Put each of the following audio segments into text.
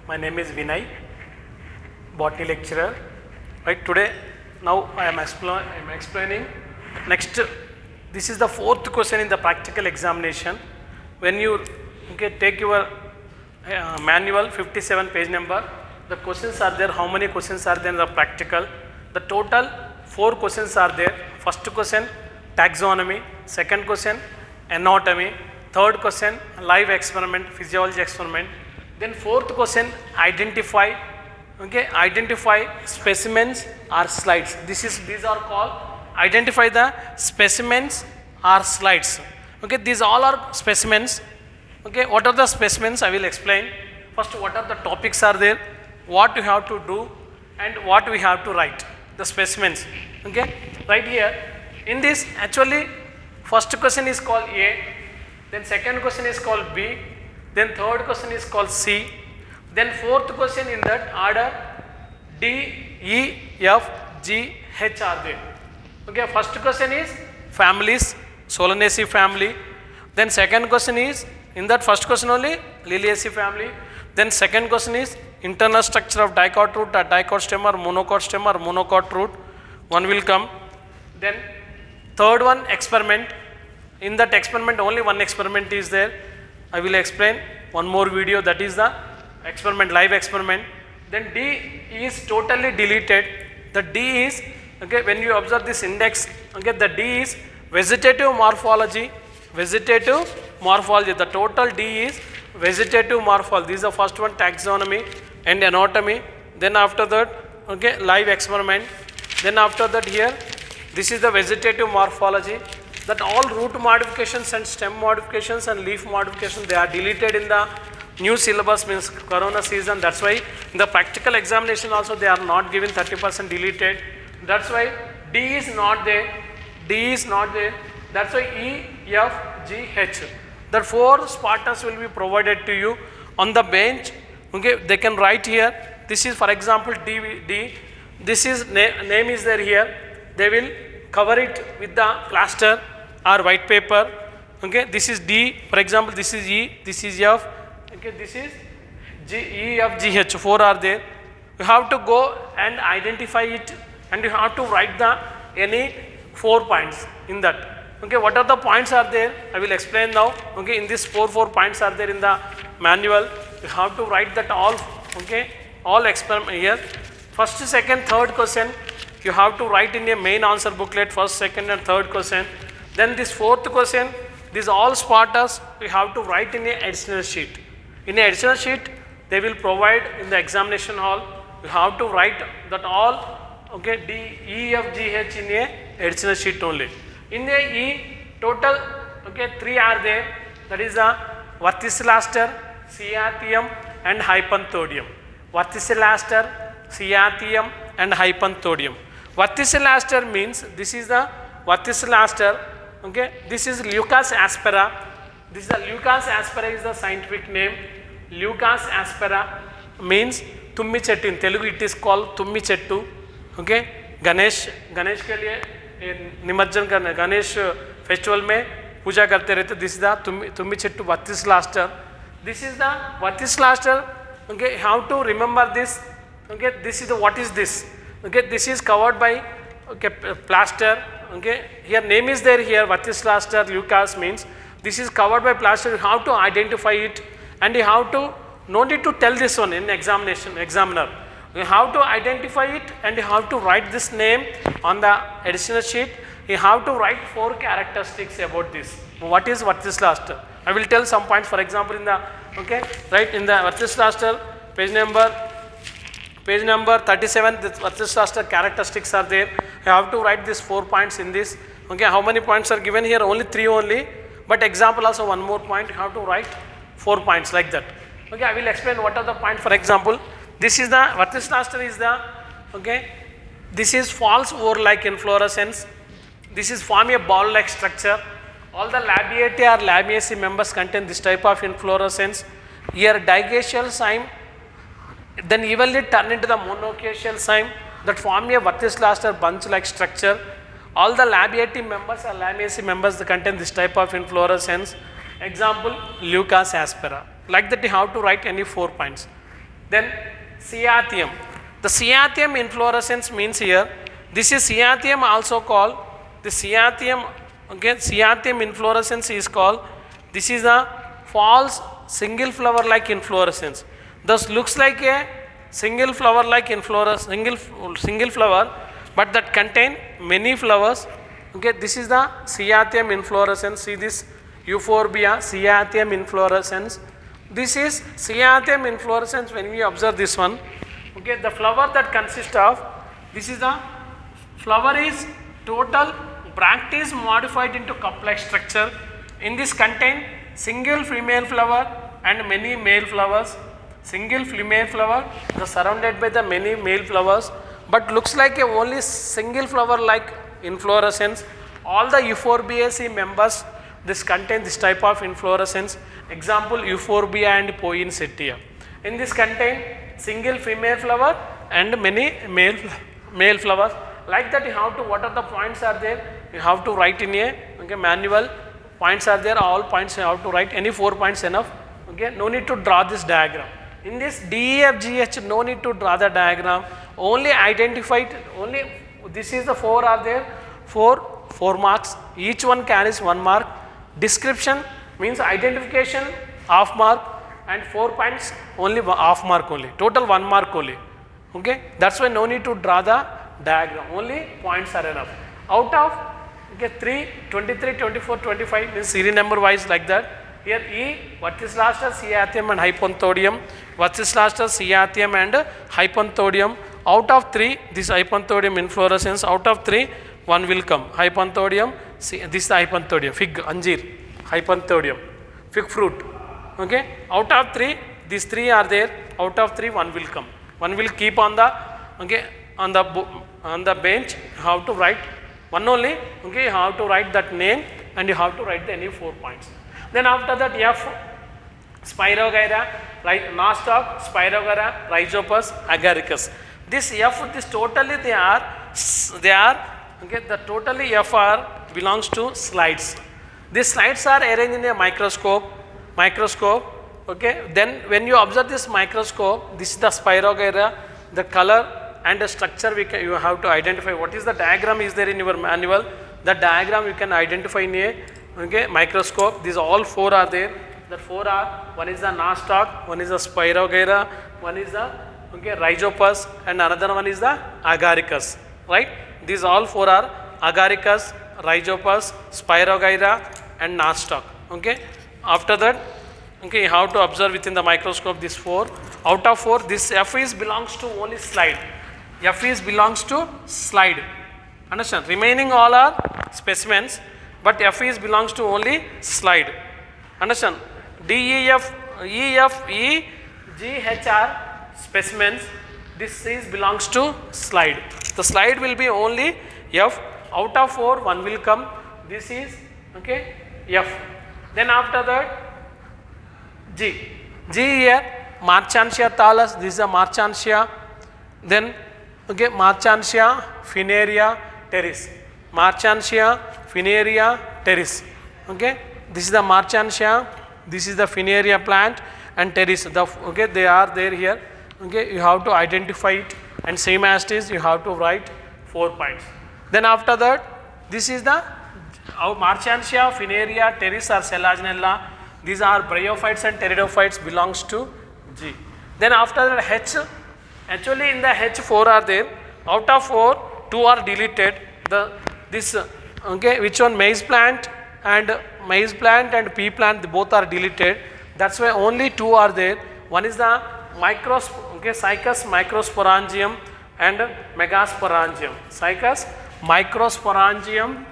My name is Vinay, botany lecturer. Right, today, now I am explaining next. This is the fourth question in the practical examination. When you take your manual 57 page number, the questions are there. How many questions are there in the practical? The total 4 questions are there. First question taxonomy, second question anatomy, third question live experiment, physiology experiment. Then fourth question identify specimens or slides. These are called identify the specimens or slides. Okay, these all are specimens. Okay, what are the specimens? I will explain. First, what are the topics are there, what you have to do, and what we have to write. The specimens. Okay, right here. In this, actually, first question is called A, then second question is called B, then third question is called C, then fourth question in that order D, E, F, G, H are there. Okay, first question is families, Solanaceae family. Then second question is, in that first question only, Liliaceae family. Then second question is internal structure of dicot root, or dicot stem, or monocot root. One will come. Then third one experiment. In that experiment only one experiment is there. I will explain one more video, that is the experiment, live experiment. Then D is totally deleted. The D is, okay, when you observe this index, okay, the D is vegetative morphology. The total D is vegetative morphology. This is the first one, taxonomy and anatomy. Then after that, okay, live experiment. Then after that here, this is the vegetative morphology. That all root modifications and stem modifications and leaf modifications, they are deleted in the new syllabus, means corona season. That's why in the practical examination also they are not given 30% deleted. That's why D is not there. That's why E, F, G, H. The 4 sparters will be provided to you on the bench. Okay, they can write here. This is, for example, D. This is name is there here. They will cover it with the plaster or white paper. Okay, this is D. For example, this is E. This is F. Okay, this is G, E, F, G, H. 4 are there. You have to go and identify it, and you have to write the any 4 points in that. Okay, what are the points are there? I will explain now. Okay, in this 4 points are there in the manual. You have to write that all. Okay, all experiment here. First, second, third question you have to write in a main answer booklet. First, second, and third question. Then this fourth question, these all sparters you have to write in a additional sheet. In a additional sheet, they will provide in the examination hall. You have to write that all. Okay, D, E, F, G, H in a additional sheet only. In the E, total, okay, 3 are there. That is the Verticilliaster, Cyathium, and Hypanthodium. Verticilliaster, Cyathium, and Hypanthodium. Verticilliaster means this is the Verticilliaster. Okay, this is Leucas aspera. This is the Leucas aspera is the scientific name. Leucas aspera means tummi chettu. In Telugu it is called tummi chettu. Okay, Ganesh के लिए निमज्जन करने, Ganesh festival में पूजा करते रहते. This is the तुम्मी चेट्टू Verticilliaster. This is the Verticilliaster. Okay, how to remember this? Okay, this is the, what is this? Okay, this is covered by, okay, plaster. Okay, here name is there here, Verticilliaster Leucas means this is covered by plaster. You have to identify it, and you have to, no need to tell this one in examiner. You have to identify it, and you have to write this name on the additional sheet. You have to write 4 characteristics about this. What is Verticilliaster? I will tell some points. For example, in the, okay, right, in the Verticilliaster page number 37, the Verticilliaster characteristics are there. You have to write these 4 points in this. Okay, how many points are given here? Only 3 only. But example also one more point. You have to write 4 points like that. Okay, I will explain what are the points. For example, this is the Verticilliaster is the, okay, this is false ore-like inflorescence. This is form a ball-like structure. All the Labiatae or Lamiaceae members contain this type of inflorescence. Here digastrial cyme, then evenly turn into the monocacial cyme that form a Verticilliaster bunch-like structure. All the Labiatae members or Lamiaceae members that contain this type of inflorescence. Example, Leucas aspera. Like that you have to write any 4 points. Then cyathium. The cyathium inflorescence means here, this is cyathium also called, the cyathium, okay, cyathium inflorescence is called, this is a false single flower like inflorescence. Thus looks like a single flower like inflorescence, single flower, but that contain many flowers. Okay, this is the cyathium inflorescence. See this euphorbia, cyathium inflorescence. This is cyathium inflorescence when we observe this one. Okay, the flower that consists of, this is the flower is total, bract is modified into cup-like structure. In this contain single female flower and many male flowers. Single female flower, the surrounded by the many male flowers, but looks like a only single flower like inflorescence. All the Euphorbiaceae members, this contain this type of inflorescence. Example, Euphorbia and Poinsettia. In this contain single female flower and many male flowers. Like that you have to, what are the points are there, you have to write in a, okay, manual. Points are there, all points you have to write, any 4 points enough. Okay, no need to draw this diagram. In this DEFGH, no need to draw the diagram, only identified, only this is the 4 are there, 4 marks, each one carries 1 mark. Description means identification, half mark, and 4 points only half mark only, total 1 mark only. Okay, that's why no need to draw the diagram, only points are enough. Out of, okay, 3, 23, 24, 25 means serial number wise like that. Here E, Verticillastra, Cyathium and Hypanthodium, Verticillastra, Cyathium and Hypanthodium. Out of 3, this Hypanthodium inflorescence, out of 3, 1 will come. Hypanthodium, this is the Hypanthodium, fig, anjeer, Hypanthodium, fig fruit. Okay, out of 3, these 3 are there, out of 3, 1 will come. 1 will keep on the, okay, on the bench, you have to write 1 only, okay, you have to write that name and you have to write the any 4 points. Then after that F, Spirogyra, nostoc, Spirogyra, Rhizopus, Agaricus. This F, this totally they are, okay, the totally F are belongs to slides. These slides are arranged in a microscope, okay. Then when you observe this microscope, this is the Spirogyra, the color and the structure you have to identify. What is the diagram is there in your manual, the diagram you can identify in a, okay, microscope. These all 4 are there. The 4 are, one is the nostoc, one is the Spirogyra, one is the, okay, Rhizopus, and another one is the Agaricus, right? These all 4 are Agaricus, Rhizopus, Spirogyra and nostoc. Okay, after that, okay, you have to observe within the microscope these 4. Out of 4, this F is belongs to only slide. F is belongs to slide. Understand? Remaining all are specimens, but F is belongs to only slide. Understand? D, E, F, E, G, H are specimens. This is belongs to slide. The slide will be only F. Out of 4, 1 will come. This is, okay, F. Then after that, G. G here, Marchantia thallus. This is a Marchantia. Then, okay, Marchantia Fineria terris. Marchantia Fineria terris. Okay, this is the Marchantia, this is the Fineria plant and terris. The, okay, they are there here. Okay, you have to identify it, and same as it is, you have to write 4 points. Then after that, this is the Marchantia Fineria terris or Selaginella. These are bryophytes and pteridophytes, belongs to G. Then after that H, actually in the H 4 are there. Out of 4, 2 are deleted. This, okay, which one, maize plant and pea plant, they both are deleted. That's why only 2 are there. One is the Cycas microsporangium and megasporangium. Cycas microsporangium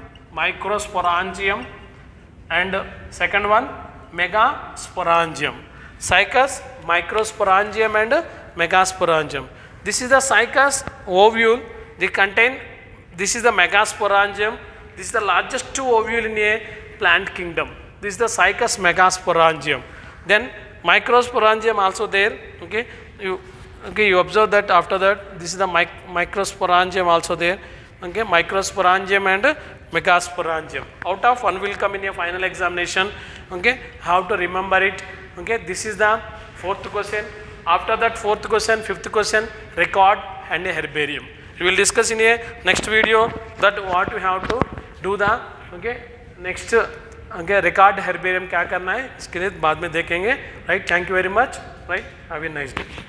and second one megasporangium. Cycas microsporangium and megasporangium. This is the Cycas ovule. They contain, this is the megasporangium. This is the largest 2 ovule in a plant kingdom. This is the Cycas megasporangium. Then microsporangium also there. Okay, you observe that after that, this is the microsporangium also there. Okay, microsporangium and megasporangium. Out of 1 will come in a final examination. Okay, how to remember it. Okay, this is the 4th question. After that, fourth question, fifth question, record and a herbarium. We will discuss in a next video that what we have to do the okay next okay record herbarium क्या करना है इसके लिए बाद में देखेंगे. Right? Thank you very much. Right? Have a nice day.